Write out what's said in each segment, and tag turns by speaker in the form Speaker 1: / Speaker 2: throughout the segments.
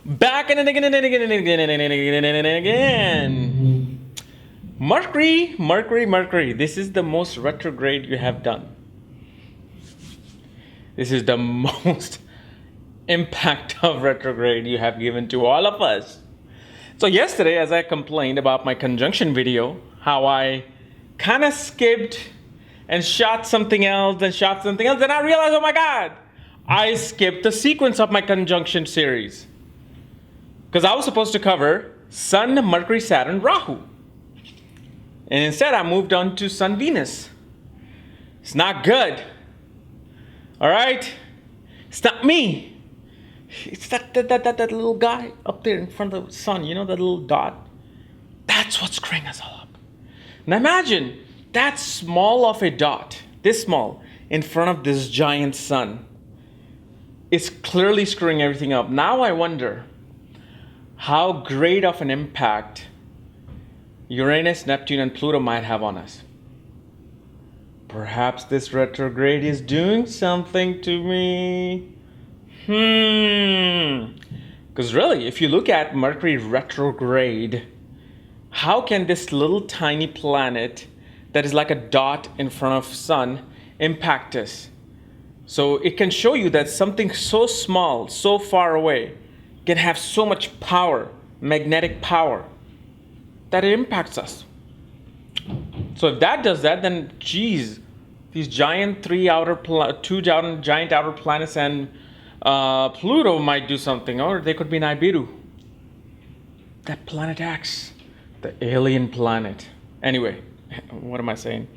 Speaker 1: Back and again and again and again and again and again. Mercury. This is the most retrograde you have done. This is the most impact of retrograde you have given to all of us. So yesterday, as I complained about my conjunction video, how I kind of skipped and shot something else, and I realized, oh my God, I skipped the sequence of my conjunction series. Because I was supposed to cover Sun, Mercury, Saturn, Rahu. And instead I moved on to Sun, Venus. It's not good. All right? It's not me. It's that little guy up there in front of the sun, you know, that little dot. That's what's screwing us all up. Now imagine that small of a dot, this small, in front of this giant sun. It's clearly screwing everything up. Now I wonder how great of an impact Uranus, Neptune, and Pluto might have on us. Perhaps this retrograde is doing something to me. Because really, if you look at Mercury retrograde, how can this little tiny planet that is like a dot in front of sun impact us? So it can show you that something so small, so far away, can have so much power, magnetic power, that it impacts us. So if that does that, then geez, these giant two giant outer planets and Pluto might do something, or they could be Nibiru. That planet X, the alien planet. Anyway, what am I saying?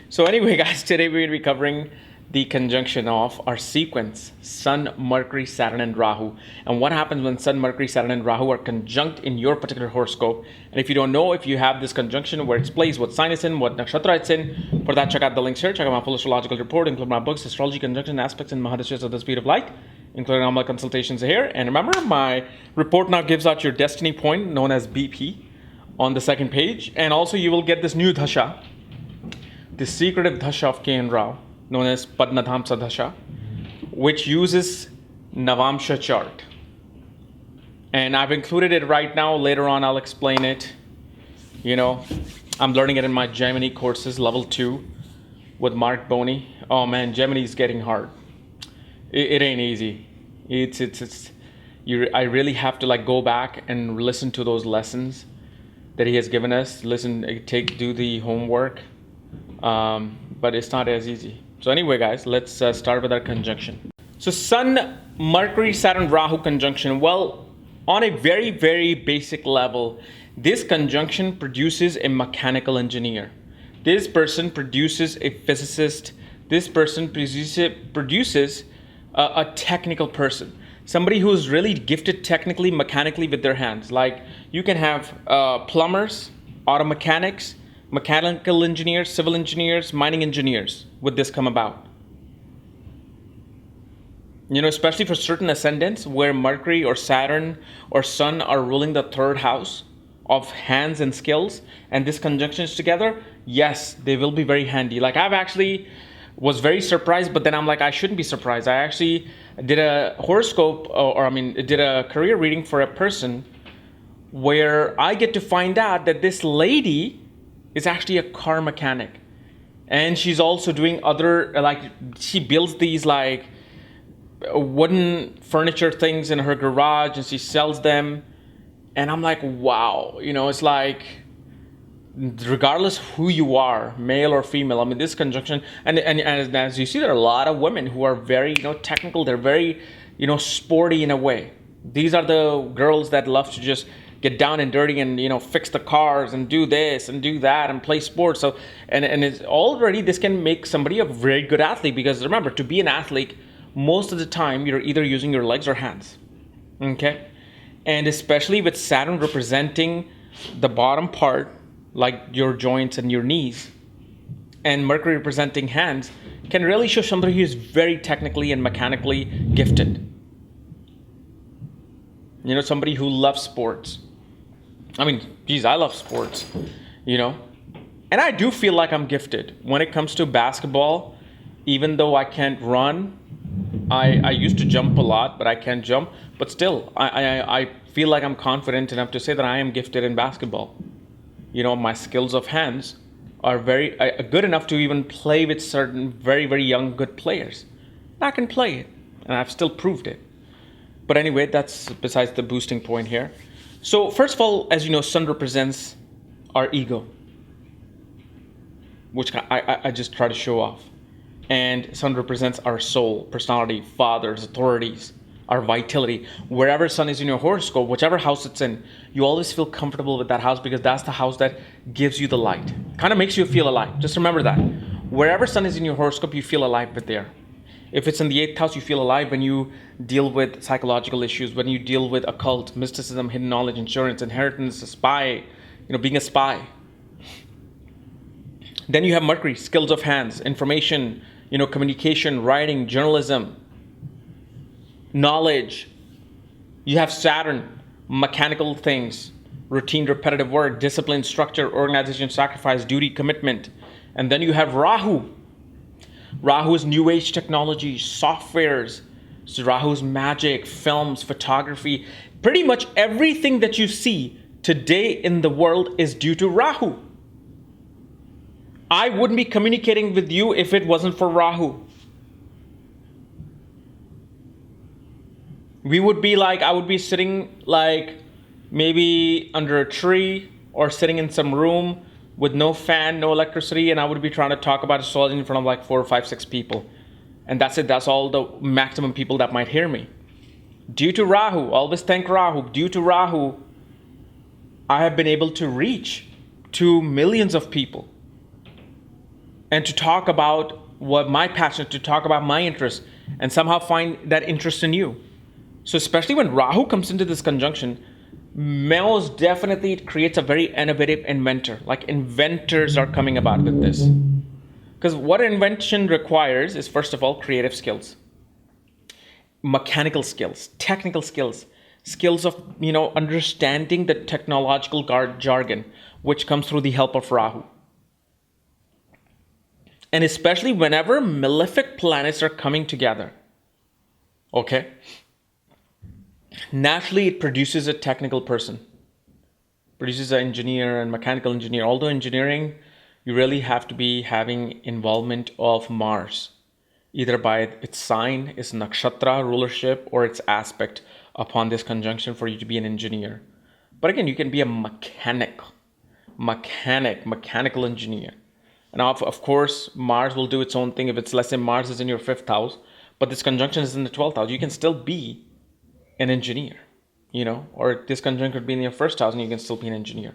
Speaker 1: So anyway, guys, today we're going to be covering the conjunction of our sequence, Sun, Mercury, Saturn, and Rahu, and what happens when Sun, Mercury, Saturn, and Rahu are conjunct in your particular horoscope. And if you don't know, if you have this conjunction where it's placed, what sign it's in, what nakshatra it's in, for that check out the links here. Check out my full astrological report, including my books, Astrology, Conjunction, Aspects, and Mahadishas of the Speed of Light, including all my consultations here. And remember, my report now gives out your destiny point, known as BP, on the second page. And also you will get this new dhasha, the secretive dhasha of Kapiel Raaj, known as Padnadhamsa Dhasha, which uses Navamsha chart. And I've included it right now. Later on, I'll explain it. You know, I'm learning it in my Gemini courses, level 2, with Mark Boney. Oh man, Gemini is getting hard. It ain't easy. I really have to like go back and listen to those lessons that he has given us. Do the homework. But it's not as easy. So anyway, guys, let's start with our conjunction. So Sun, Mercury, Saturn, Rahu conjunction. Well, on a very, very basic level, this conjunction produces a mechanical engineer. This person produces a physicist. This person produces a technical person. Somebody who is really gifted technically, mechanically with their hands. Like you can have plumbers, auto mechanics, mechanical engineers, civil engineers, mining engineers. Would this come about? You know, especially for certain ascendants where Mercury or Saturn or Sun are ruling the third house of hands and skills, and this conjunction is together, yes, they will be very handy. Like I've actually was very surprised, but then I'm like, I shouldn't be surprised. I actually did a horoscope, did a career reading for a person where I get to find out that this lady is actually a car mechanic. And she's also doing other, she builds these wooden furniture things in her garage and she sells them. And I'm like, wow, you know, it's like, regardless who you are, male or female, I mean, this conjunction, and as you see, there are a lot of women who are very, technical. They're very, sporty in a way. These are the girls that love to just get down and dirty and fix the cars and do this and do that and play sports. So and it's already, this can make somebody a very good athlete, because remember, to be an athlete, most of the time you're either using your legs or hands. Okay, and especially with Saturn representing the bottom part, like your joints and your knees, and Mercury representing hands, can really show somebody who is very technically and mechanically gifted. Somebody who loves sports. I mean, geez, I love sports, and I do feel like I'm gifted when it comes to basketball. Even though I can't run, I used to jump a lot, but I can't jump. But still, I feel like I'm confident enough to say that I am gifted in basketball. My skills of hands are very good enough to even play with certain very, very young, good players. I can play it, and I've still proved it. But anyway, that's besides the boosting point here. So first of all, as you know, sun represents our ego, which I just try to show off. And sun represents our soul, personality, fathers, authorities, our vitality. Wherever sun is in your horoscope, whichever house it's in, you always feel comfortable with that house because that's the house that gives you the light. Kind of makes you feel alive. Just remember that. Wherever sun is in your horoscope, you feel alive with there. If it's in the 8th house, you feel alive when you deal with psychological issues, when you deal with occult, mysticism, hidden knowledge, insurance, inheritance, a spy, being a spy. Then you have Mercury, skills of hands, information, communication, writing, journalism, knowledge. You have Saturn, mechanical things, routine, repetitive work, discipline, structure, organization, sacrifice, duty, commitment. And then you have Rahu. Rahu is new age technology, softwares. So Rahu's magic, films, photography. Pretty much everything that you see today in the world is due to Rahu. I wouldn't be communicating with you if it wasn't for Rahu. I would be sitting maybe under a tree or sitting in some room with no fan, no electricity, and I would be trying to talk about astrology in front of 4 or 5, 6 people. And that's it. That's all the maximum people that might hear me. Due to Rahu, always thank Rahu. Due to Rahu, I have been able to reach to millions of people and to talk about what my passion, to talk about my interest, and somehow find that interest in you. So especially when Rahu comes into this conjunction, most definitely it creates a very innovative inventor. Inventors are coming about with this. Because what invention requires is, first of all, creative skills, mechanical skills, technical skills, skills of, understanding the technological jargon, which comes through the help of Rahu. And especially whenever malefic planets are coming together, okay? Naturally, it produces a technical person, produces an engineer and mechanical engineer. Although engineering, you really have to be having involvement of Mars, either by its sign, its nakshatra rulership, or its aspect upon this conjunction for you to be an engineer. But again, you can be a mechanical engineer. And of course, Mars will do its own thing. If it's, let's say Mars is in your 5th house, but this conjunction is in the 12th house, you can still be an engineer, or this conjunction could be in your 1st house and you can still be an engineer.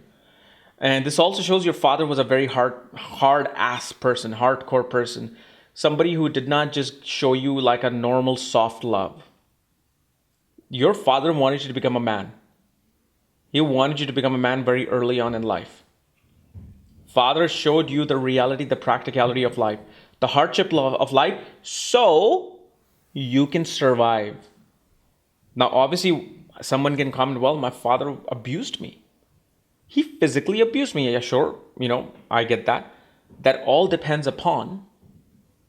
Speaker 1: And this also shows your father was a very hard-ass person, hardcore person, somebody who did not just show you like a normal soft love. Your father wanted you to become a man. He wanted you to become a man very early on in life. Father showed you the reality, the practicality of life, the hardship of life, so you can survive. Now, obviously, someone can comment, well, my father abused me. He physically abused me. Yeah, sure. I get that. That all depends upon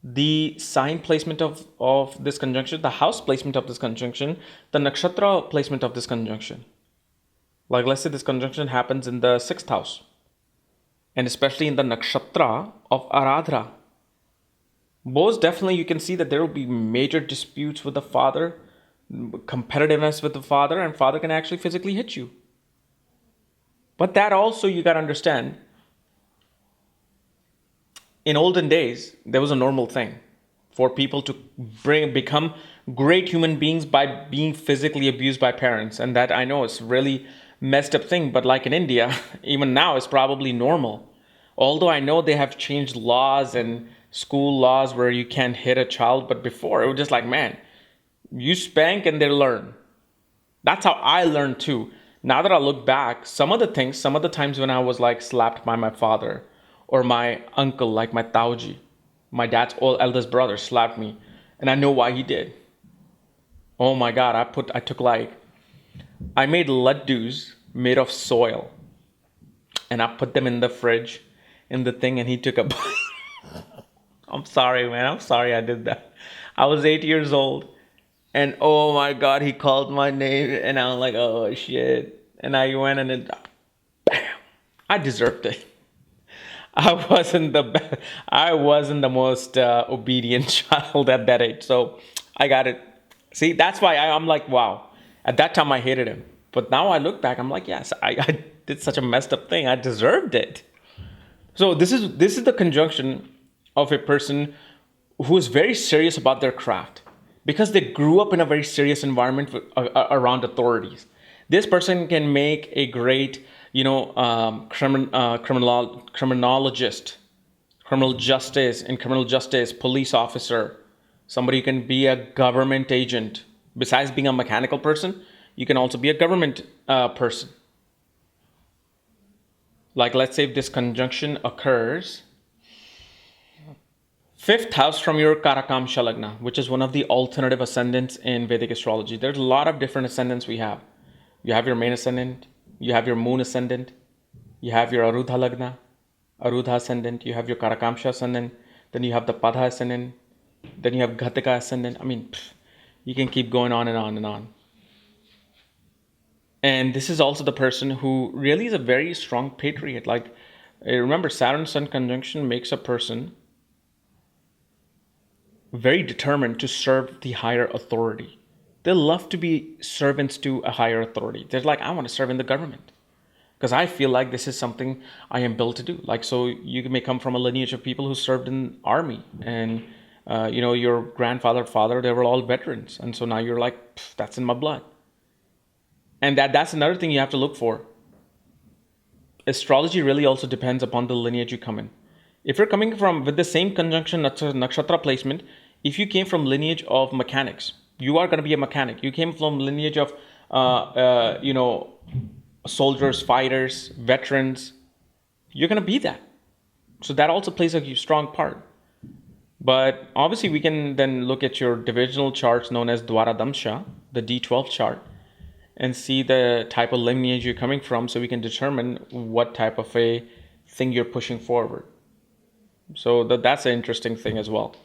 Speaker 1: the sign placement of this conjunction, the house placement of this conjunction, the nakshatra placement of this conjunction. Let's say this conjunction happens in the 6th house, and especially in the nakshatra of Aradhra. Most definitely, you can see that there will be major disputes with the father, competitiveness with the father, and father can actually physically hit you. But that also, you got to understand, in olden days, there was a normal thing for people to become great human beings by being physically abused by parents. And that, I know, is really messed up thing, but in India, even now, it's probably normal. Although I know they have changed laws and school laws where you can't hit a child, but before, it was just man, you spank and they learn. That's how I learned too. Now that I look back, some of the times when I was slapped by my father or my uncle, my Tauji, my dad's eldest brother slapped me, and I know why he did. Oh my God, I made laddus made of soil, and I put them in the fridge, in the thing, and he took a bite. I'm sorry, man. I'm sorry I did that. I was 8 years old. And oh my God, he called my name, and I was like, oh shit. And I went and it, bam, I deserved it. I wasn't the most obedient child at that age. So I got it. See, that's why I'm like, wow. At that time, I hated him. But now I look back, I'm like, yes, I did such a messed up thing. I deserved it. So this is the conjunction of a person who is very serious about their craft because they grew up in a very serious environment around authorities. This person can make a great, criminologist, criminal justice, police officer, somebody who can be a government agent. Besides being a mechanical person, you can also be a government person. Like, let's say if this conjunction occurs, fifth house from your Karakamsha Lagna, which is one of the alternative ascendants in Vedic astrology. There's a lot of different ascendants we have. You have your main ascendant, you have your moon ascendant, you have your Arudha Lagna, Arudha ascendant, you have your Karakamsha ascendant, then you have the Padha ascendant, then you have Ghatika ascendant. I mean, you can keep going on and on and on. And this is also the person who really is a very strong patriot. Like, remember, Saturn Sun conjunction makes a person very determined to serve the higher authority. They love to be servants to a higher authority. They're like, I want to serve in the government because I feel like this is something I am built to do. Like, so you may come from a lineage of people who served in army, and your grandfather, father, they were all veterans, and so now you're like, that's in my blood. And that's another thing you have to look for. Astrology really also depends upon the lineage you come in. If you're coming from with the same conjunction nakshatra placement, if you came from lineage of mechanics, you are going to be a mechanic. You came from lineage of soldiers, fighters, veterans, you're going to be that. So that also plays a strong part. But obviously we can then look at your divisional charts known as Dwara Damsha, the D12 chart, and see the type of lineage you're coming from, so we can determine what type of a thing you're pushing forward. So that's an interesting thing as well.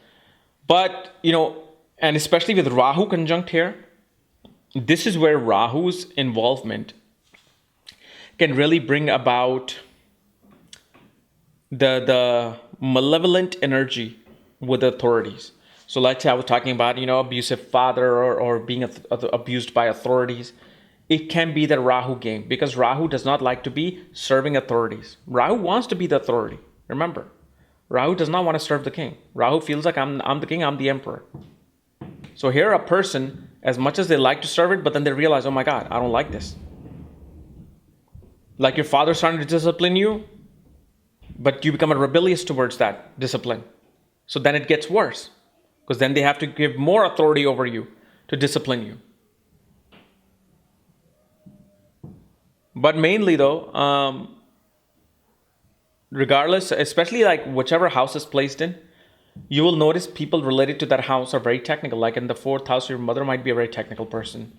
Speaker 1: But, and especially with Rahu conjunct here, this is where Rahu's involvement can really bring about the malevolent energy with the authorities. So let's say I was talking about, abusive father or being abused by authorities. It can be the Rahu game, because Rahu does not like to be serving authorities. Rahu wants to be the authority. Remember, Rahu does not want to serve the king. Rahu feels like I'm the king, I'm the emperor. So here a person, as much as they like to serve it, but then they realize, oh my God, I don't like this. Like your father's trying to discipline you, but you become rebellious towards that discipline. So then it gets worse, because then they have to give more authority over you to discipline you. But mainly though, regardless, especially like whichever house is placed in, you will notice people related to that house are very technical. Like in the 4th house, your mother might be a very technical person.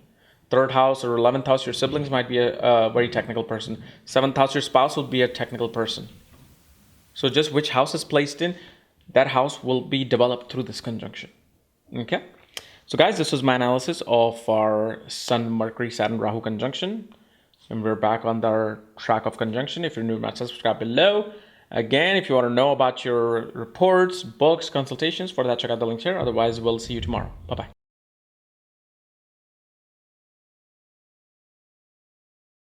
Speaker 1: 3rd house or 11th house, your siblings might be a very technical person. 7th house, your spouse will be a technical person. So just which house is placed in, that house will be developed through this conjunction. Okay? So guys, this was my analysis of our Sun, Mercury, Saturn, Rahu conjunction. And we're back on our track of conjunction. If you're new to my channel, subscribe below. Again, if you want to know about your reports, books, consultations, for that, check out the link here. Otherwise, we'll see you tomorrow. Bye-bye.